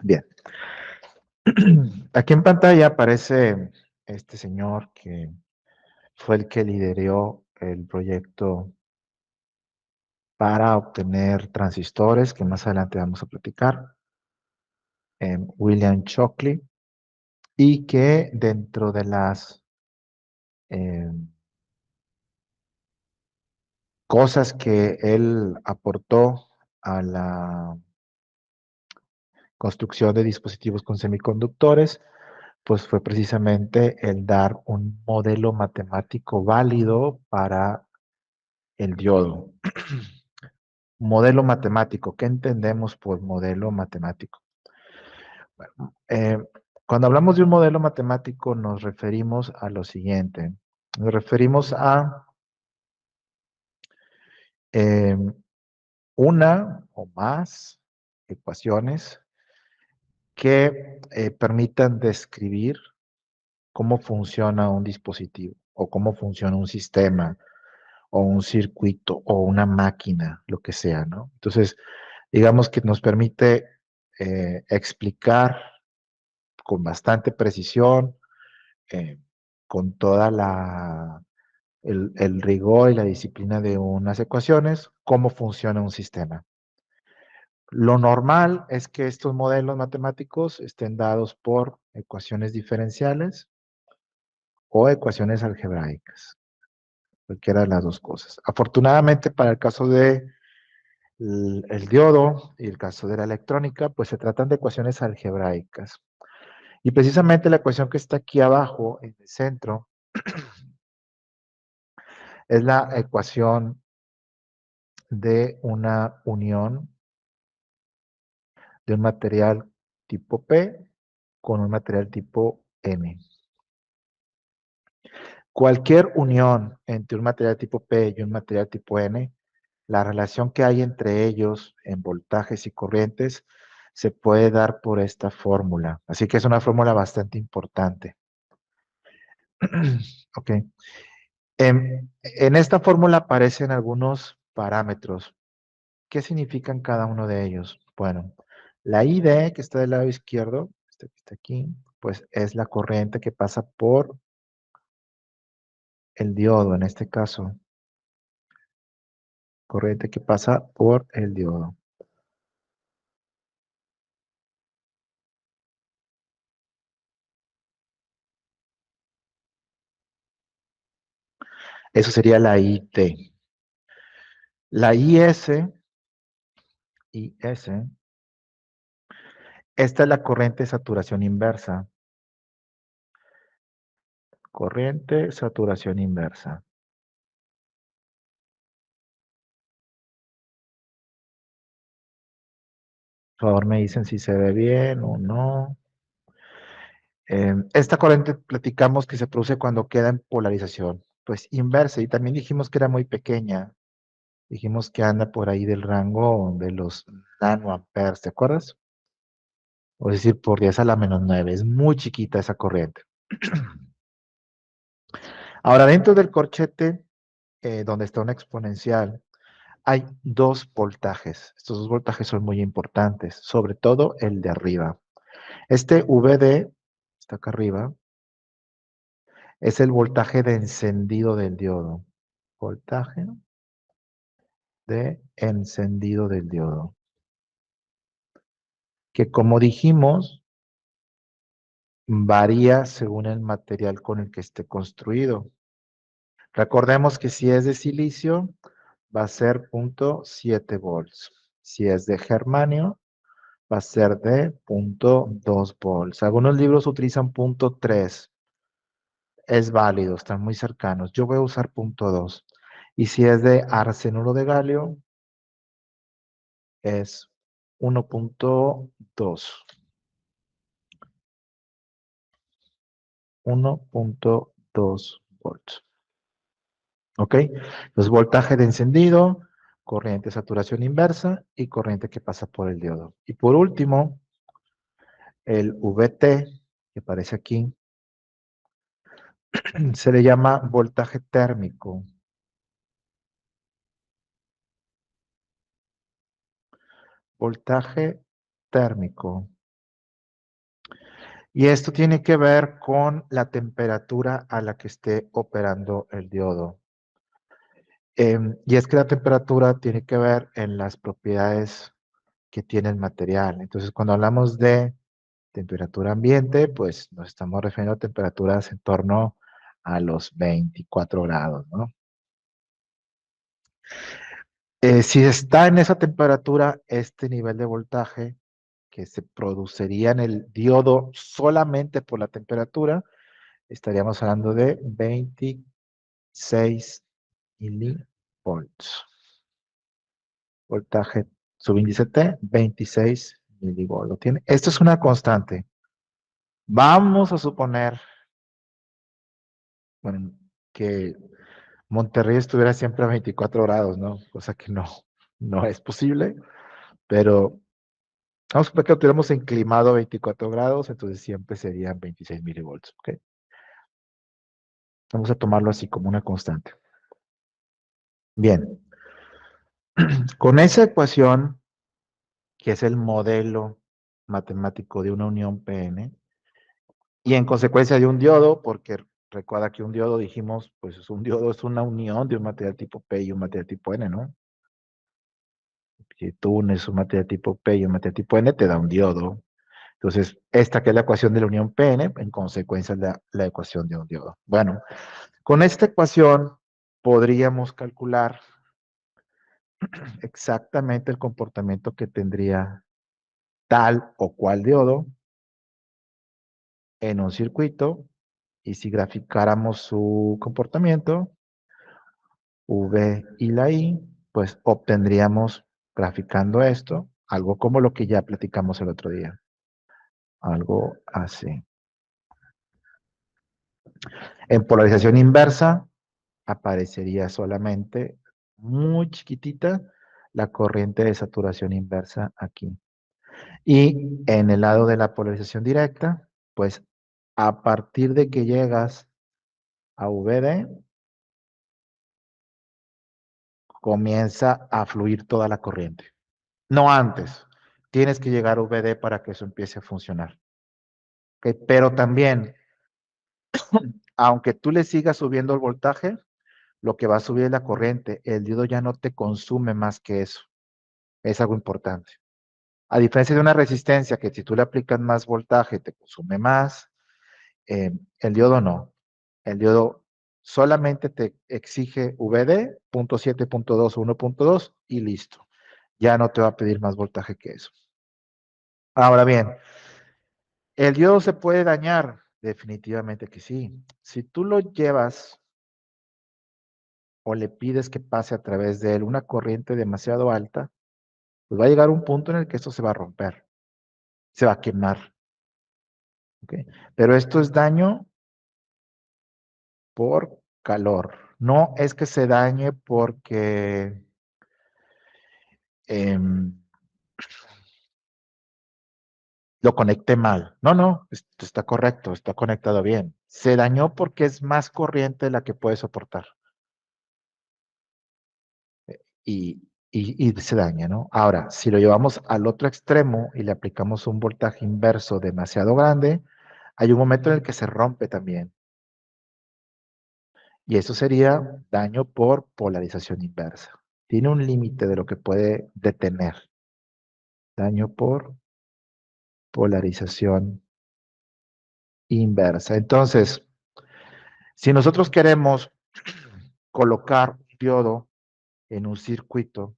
Bien. Aquí en pantalla aparece este señor que fue el que lideró el proyecto para obtener transistores, que más adelante vamos a platicar, William Shockley, y que dentro de las eh, cosas que él aportó a la construcción de dispositivos con semiconductores, pues fue precisamente el dar un modelo matemático válido para el diodo. Modelo matemático, ¿qué entendemos por modelo matemático? Bueno, cuando hablamos de un modelo matemático nos referimos a lo siguiente. Nos referimos a eh, una o más ecuaciones que permitan describir cómo funciona un dispositivo o cómo funciona un sistema o un circuito o una máquina, lo que sea, ¿no? Entonces, digamos que nos permite explicar con bastante precisión, eh, con toda el rigor y la disciplina de unas ecuaciones, cómo funciona un sistema. Lo normal es que estos modelos matemáticos estén dados por ecuaciones diferenciales o ecuaciones algebraicas, cualquiera de las dos cosas. Afortunadamente, para el caso de el diodo y el caso de la electrónica, pues se tratan de ecuaciones algebraicas. Y precisamente la ecuación que está aquí abajo, en el centro, es la ecuación de una unión de un material tipo P con un material tipo N. Cualquier unión entre un material tipo P y un material tipo N, la relación que hay entre ellos en voltajes y corrientes se puede dar por esta fórmula. Así que es una fórmula bastante importante. Ok. En esta fórmula aparecen algunos parámetros. ¿Qué significan cada uno de ellos? Bueno, la ID que está del lado izquierdo, esta que está aquí, pues es la corriente que pasa por el diodo, en este caso, corriente que pasa por el diodo. Eso sería la IT. La IS, esta es la corriente de saturación inversa. Corriente, saturación inversa. Por favor, me dicen si se ve bien o no. Esta corriente platicamos que se produce cuando queda en polarización, pues inversa, y también dijimos que era muy pequeña. Dijimos que anda por ahí del rango de los nanoamperes, ¿te acuerdas? O es decir, por 10 a la menos 9. Es muy chiquita esa corriente. Ahora, dentro del corchete, donde está una exponencial, hay dos voltajes. Estos dos voltajes son muy importantes, sobre todo el de arriba. Este VD, está acá arriba, es el voltaje de encendido del diodo. Voltaje de encendido del diodo. Que como dijimos, varía según el material con el que esté construido. Recordemos que si es de silicio, va a ser 0.7 volts. Si es de germanio, va a ser de 0.2 volts. Algunos libros utilizan 0.3. Es válido, están muy cercanos. Yo voy a usar 0.2. Y si es de arsenuro de galio, es 1.2. 1.2 volts. ¿Ok? Entonces, voltaje de encendido, corriente de saturación inversa y corriente que pasa por el diodo. Y por último, el VT, que aparece aquí, se le llama voltaje térmico. Voltaje térmico. Y esto tiene que ver con la temperatura a la que esté operando el diodo. Y es que la temperatura tiene que ver en las propiedades que tiene el material. Entonces, cuando hablamos de temperatura ambiente, pues nos estamos refiriendo a temperaturas en torno a los 24 grados, ¿no? Si está en esa temperatura, este nivel de voltaje que se produciría en el diodo solamente por la temperatura, estaríamos hablando de 26 milivolts. Voltaje subíndice T, 26 milivolts. ¿Lo tiene? Esto es una constante. Vamos a suponer, bueno, que Monterrey estuviera siempre a 24 grados, ¿no? Cosa que no es posible, pero vamos a suponer que lo tuviéramos enclimado a 24 grados, entonces siempre serían 26 milivolts, ¿ok? Vamos a tomarlo así como una constante. Bien, con esa ecuación, que es el modelo matemático de una unión PN, y en consecuencia de un diodo, porque recuerda que un diodo dijimos, pues un diodo es una unión de un material tipo P y un material tipo N, ¿no? Si tú unes un material tipo P y un material tipo N, te da un diodo. Entonces, esta que es la ecuación de la unión PN, en consecuencia es la ecuación de un diodo. Bueno, con esta ecuación podríamos calcular exactamente el comportamiento que tendría tal o cual diodo en un circuito, y si graficáramos su comportamiento, V y la I, pues obtendríamos, graficando esto, algo como lo que ya platicamos el otro día. Algo así. En polarización inversa, aparecería solamente muy chiquitita la corriente de saturación inversa aquí. Y en el lado de la polarización directa, pues a partir de que llegas a VD, comienza a fluir toda la corriente. No antes. Tienes que llegar a VD para que eso empiece a funcionar. ¿Okay? Pero también, aunque tú le sigas subiendo el voltaje, lo que va a subir es la corriente. El diodo ya no te consume más que eso. Es algo importante. A diferencia de una resistencia que si tú le aplicas más voltaje te consume más, el diodo no. El diodo solamente te exige VD, punto 7, punto 2, 1.2 y listo. Ya no te va a pedir más voltaje que eso. Ahora bien, ¿el diodo se puede dañar? Definitivamente que sí. Si tú lo llevas o le pides que pase a través de él una corriente demasiado alta, pues va a llegar un punto en el que esto se va a romper, se va a quemar. ¿Okay? Pero esto es daño por calor. No es que se dañe porque em, lo conecte mal. No, no, esto está correcto, está conectado bien. Se dañó porque es más corriente la que puede soportar. Y se daña, ¿no? Ahora, si lo llevamos al otro extremo y le aplicamos un voltaje inverso demasiado grande, hay un momento en el que se rompe también. Y eso sería daño por polarización inversa. Tiene un límite de lo que puede detener. Daño por polarización inversa. Entonces, si nosotros queremos colocar un diodo en un circuito,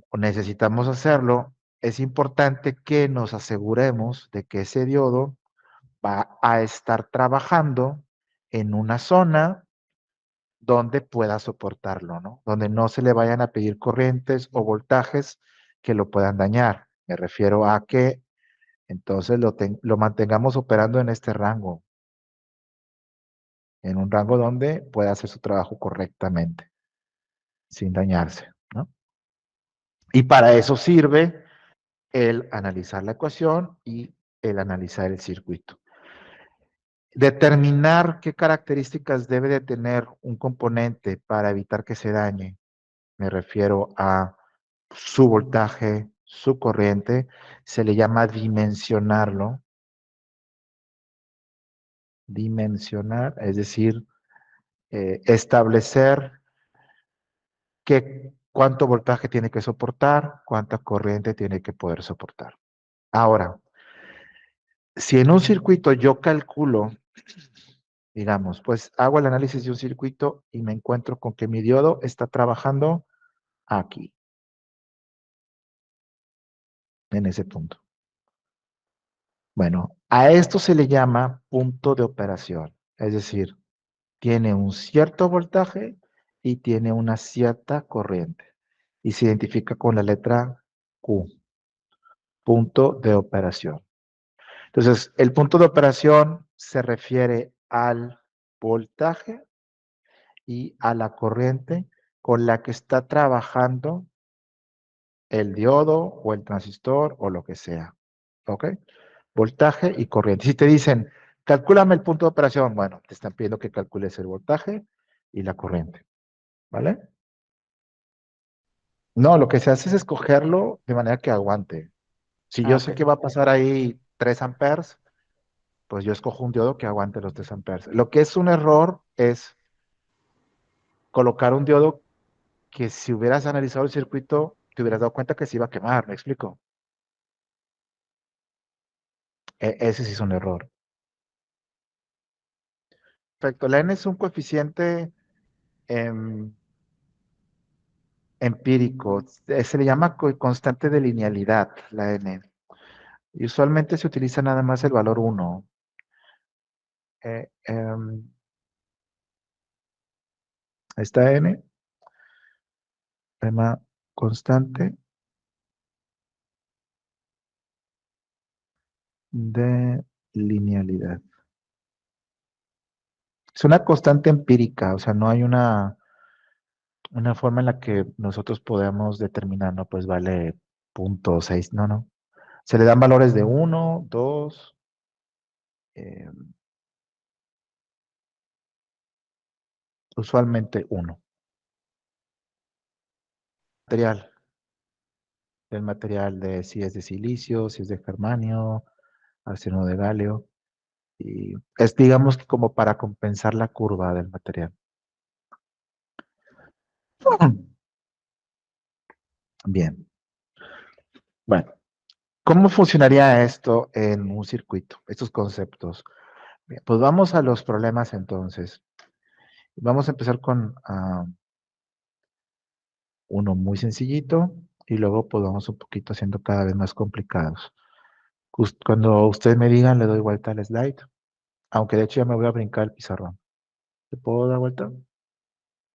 o necesitamos hacerlo, es importante que nos aseguremos de que ese diodo va a estar trabajando en una zona donde pueda soportarlo, ¿no? Donde no se le vayan a pedir corrientes o voltajes que lo puedan dañar. Me refiero a que entonces lo mantengamos operando en este rango, en un rango donde pueda hacer su trabajo correctamente, sin dañarse, ¿no? Y para eso sirve el analizar la ecuación y el analizar el circuito. Determinar qué características debe de tener un componente para evitar que se dañe. Me refiero a su voltaje, su corriente, se le llama dimensionarlo. Dimensionar, es decir, establecer cuánto voltaje tiene que soportar, cuánta corriente tiene que poder soportar. Ahora, si en un circuito yo calculo, digamos, pues hago el análisis de un circuito y me encuentro con que mi diodo está trabajando aquí, en ese punto. Bueno, a esto se le llama punto de operación, es decir, tiene un cierto voltaje y tiene una cierta corriente y se identifica con la letra Q, punto de operación. Entonces, el punto de operación se refiere al voltaje y a la corriente con la que está trabajando el diodo o el transistor o lo que sea. ¿Ok? Voltaje y corriente. Si te dicen, calcúlame el punto de operación, bueno, te están pidiendo que calcules el voltaje y la corriente. ¿Vale? No, lo que se hace es escogerlo de manera que aguante. Si Ah, yo ok. sé que va a pasar ahí 3 amperes, pues yo escojo un diodo que aguante los 3 amperes. Lo que es un error es colocar un diodo que si hubieras analizado el circuito, te hubieras dado cuenta que se iba a quemar, ¿me explico? Ese sí es un error. Perfecto, la N es un coeficiente em, empírico, se le llama constante de linealidad, la N. Y usualmente se utiliza nada más el valor 1. Esta N se llama constante de linealidad. Es una constante empírica, o sea, no hay una forma en la que nosotros podamos determinar, no, pues vale 0.6, no, no. Se le dan valores de 1, 2, eh, usualmente 1. Material, del material de si es de silicio, si es de germanio, arseno de galio, y es digamos que como para compensar la curva del material. Bien, bueno, ¿cómo funcionaría esto en un circuito? Estos conceptos. Bien, pues vamos a los problemas entonces. Vamos a empezar con uno muy sencillito y luego pues vamos un poquito haciendo cada vez más complicados. Cuando ustedes me digan, le doy vuelta al slide, aunque de hecho ya me voy a brincar el pizarrón. ¿Le puedo dar vuelta?